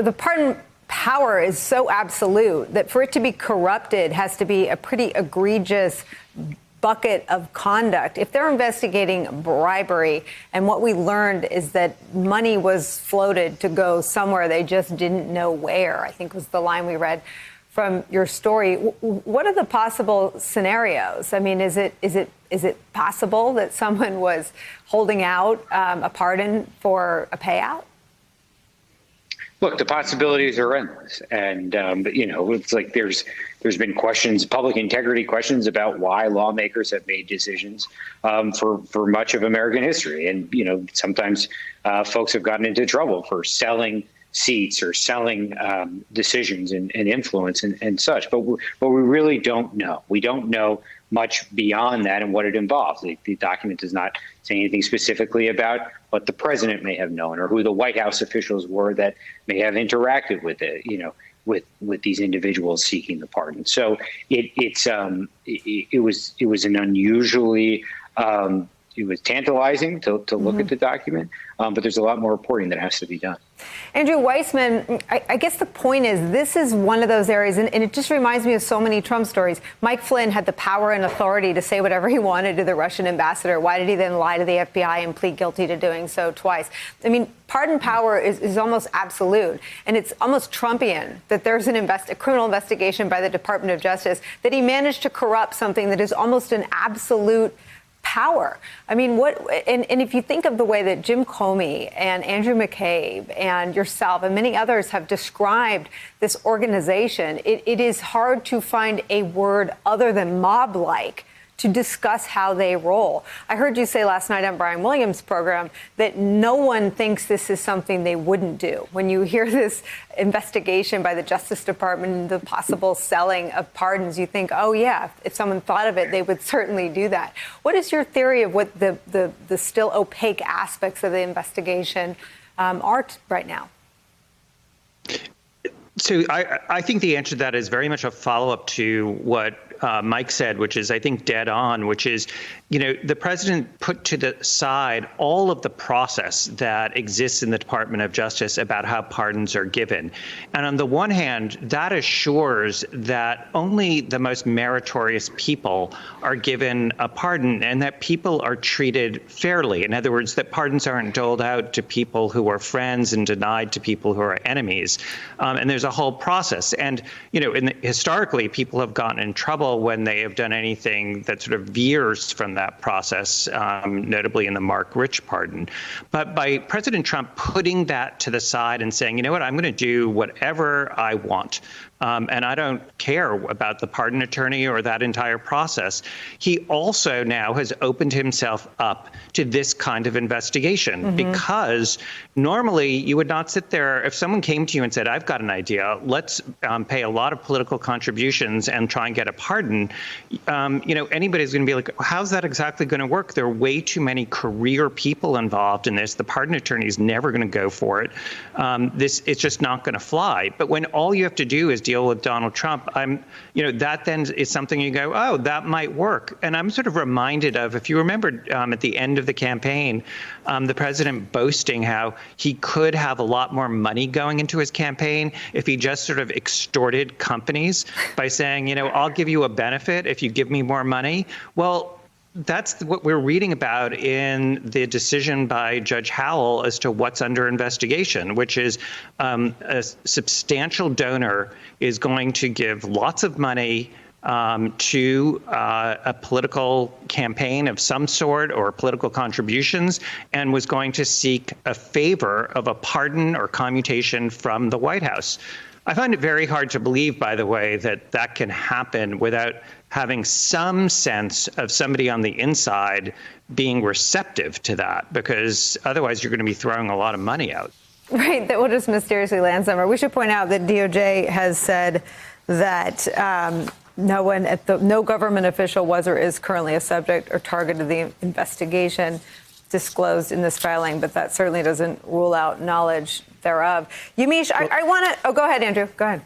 the pardon power is so absolute that for it to be corrupted has to be a pretty egregious bucket of conduct. If they're investigating bribery, and what we learned is that money was floated to go somewhere they just didn't know where, I think was the line we read from your story. What are the possible scenarios? I mean, is it possible that someone was holding out a pardon for a payout? Look, the possibilities are endless, and it's like there's been questions, public integrity questions about why lawmakers have made decisions for much of American history, and sometimes folks have gotten into trouble for selling seats or selling decisions and influence and such. But we really don't know. We don't know much beyond that and what it involves. The document does not say anything specifically about what the president may have known or who the White House officials were that may have interacted with it, with these individuals seeking the pardon. So it was an unusually it was tantalizing to look at the document, but there's a lot more reporting that has to be done. Andrew Weissmann, I guess the point is this is one of those areas, and it just reminds me of so many Trump stories. Mike Flynn had the power and authority to say whatever he wanted to the Russian ambassador. Why did he then lie to the FBI and plead guilty to doing so twice? I mean, pardon power is almost absolute, and it's almost Trumpian that there's a criminal investigation by the Department of Justice that he managed to corrupt something that is almost an absolute power. I mean, and if you think of the way that Jim Comey and Andrew McCabe and yourself and many others have described this organization, it is hard to find a word other than mob-like to discuss how they roll. I heard you say last night on Brian Williams' program that no one thinks this is something they wouldn't do. When you hear this investigation by the Justice Department and the possible selling of pardons, you think, oh, yeah, if someone thought of it, they would certainly do that. What is your theory of what the still opaque aspects of the investigation are right now? So I think the answer to that is very much a follow-up to what Mike said, which is, I think, dead on, which is, the president put to the side all of the process that exists in the Department of Justice about how pardons are given. And on the one hand, that assures that only the most meritorious people are given a pardon and that people are treated fairly. In other words, that pardons aren't doled out to people who are friends and denied to people who are enemies. And there's a whole process. And, historically, people have gotten in trouble when they have done anything that sort of veers from that process, notably in the Mark Rich pardon. But by President Trump putting that to the side and saying, you know what, I'm going to do whatever I want, and I don't care about the pardon attorney or that entire process, he also now has opened himself up to this kind of investigation, because normally you would not sit there if someone came to you and said, I've got an idea, let's pay a lot of political contributions and try and get a pardon. Anybody's going to be like, how's that exactly going to work? There are way too many career people involved in this. The pardon attorney is never going to go for it. It's just not going to fly. But when all you have to do is deal with Donald Trump, that then is something you go, oh, that might work. And I'm sort of reminded of, if you remember at the end of the campaign, the president boasting how he could have a lot more money going into his campaign if he just sort of extorted companies by saying, I'll give you a benefit if you give me more money. Well, that's what we're reading about in the decision by Judge Howell as to what's under investigation, which is a substantial donor is going to give lots of money to a political campaign of some sort or political contributions, and was going to seek a favor of a pardon or commutation from the White House. I find it very hard to believe, by the way, that can happen without having some sense of somebody on the inside being receptive to that, because otherwise you're going to be throwing a lot of money out. Right, that will just mysteriously land somewhere. We should point out that DOJ has said that no government official was or is currently a subject or target of the investigation disclosed in this filing, but that certainly doesn't rule out knowledge thereof. Yamiche, I want to... Oh, go ahead, Andrew. Go ahead.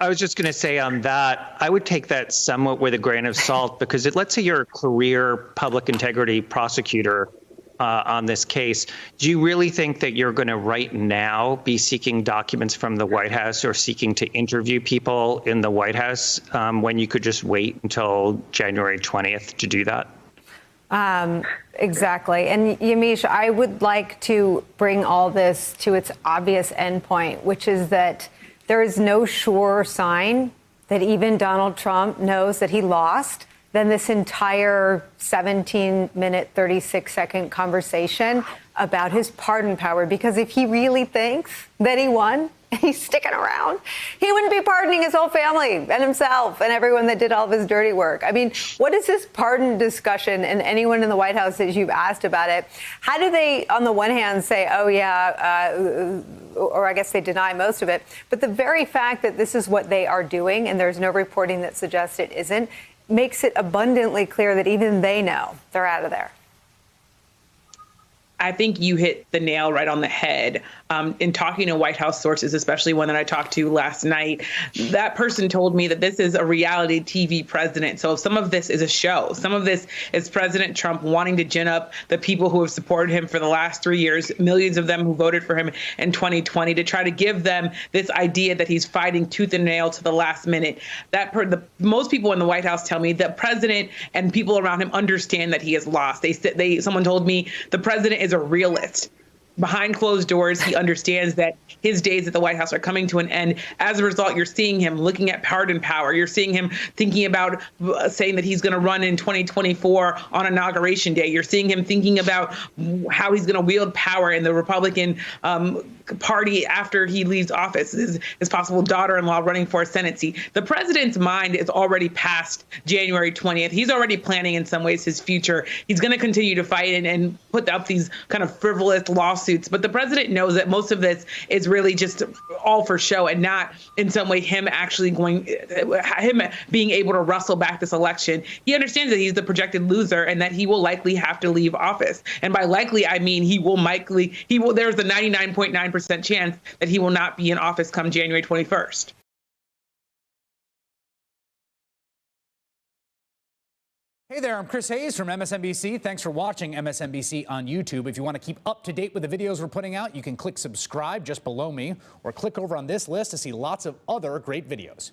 I was just going to say on that, I would take that somewhat with a grain of salt, because let's say you're a career public integrity prosecutor on this case. Do you really think that you're going to right now be seeking documents from the White House or seeking to interview people in the White House when you could just wait until January 20th to do that? Exactly. And Yamiche, I would like to bring all this to its obvious endpoint, which is that there is no sure sign that even Donald Trump knows that he lost than this entire 17-minute, 36-second conversation about his pardon power. Because if he really thinks that he won, he's sticking around, he wouldn't be pardoning his whole family and himself and everyone that did all of his dirty work. I mean, what is this pardon discussion? And anyone in the White House that you've asked about it, how do they, on the one hand, say, oh, yeah, or I guess they deny most of it. But the very fact that this is what they are doing, and there's no reporting that suggests it isn't, makes it abundantly clear that even they know they're out of there. I think you hit the nail right on the head. In talking to White House sources, especially one that I talked to last night, that person told me that this is a reality TV president. So some of this is a show. Some of this is President Trump wanting to gin up the people who have supported him for the last 3 years, millions of them who voted for him in 2020, to try to give them this idea that he's fighting tooth and nail to the last minute. Most people in the White House tell me that president and people around him understand that he has lost. Someone told me the president is a realist. Behind closed doors, he understands that his days at the White House are coming to an end. As a result, you're seeing him looking at pardon power. You're seeing him thinking about saying that he's going to run in 2024 on Inauguration Day. You're seeing him thinking about how he's going to wield power in the Republican Party after he leaves office, his possible daughter-in-law running for a Senate seat. The president's mind is already past January 20th. He's already planning in some ways his future. He's going to continue to fight and put up these kind of frivolous lawsuits. But the president knows that most of this is really just all for show and not in some way him being able to wrestle back this election. He understands that he's the projected loser and that he will likely have to leave office. And by likely, I mean there's a 99.9% chance that he will not be in office come January 21st. Hey there, I'm Chris Hayes from MSNBC. Thanks for watching MSNBC on YouTube. If you want to keep up to date with the videos we're putting out, you can click subscribe just below me or click over on this list to see lots of other great videos.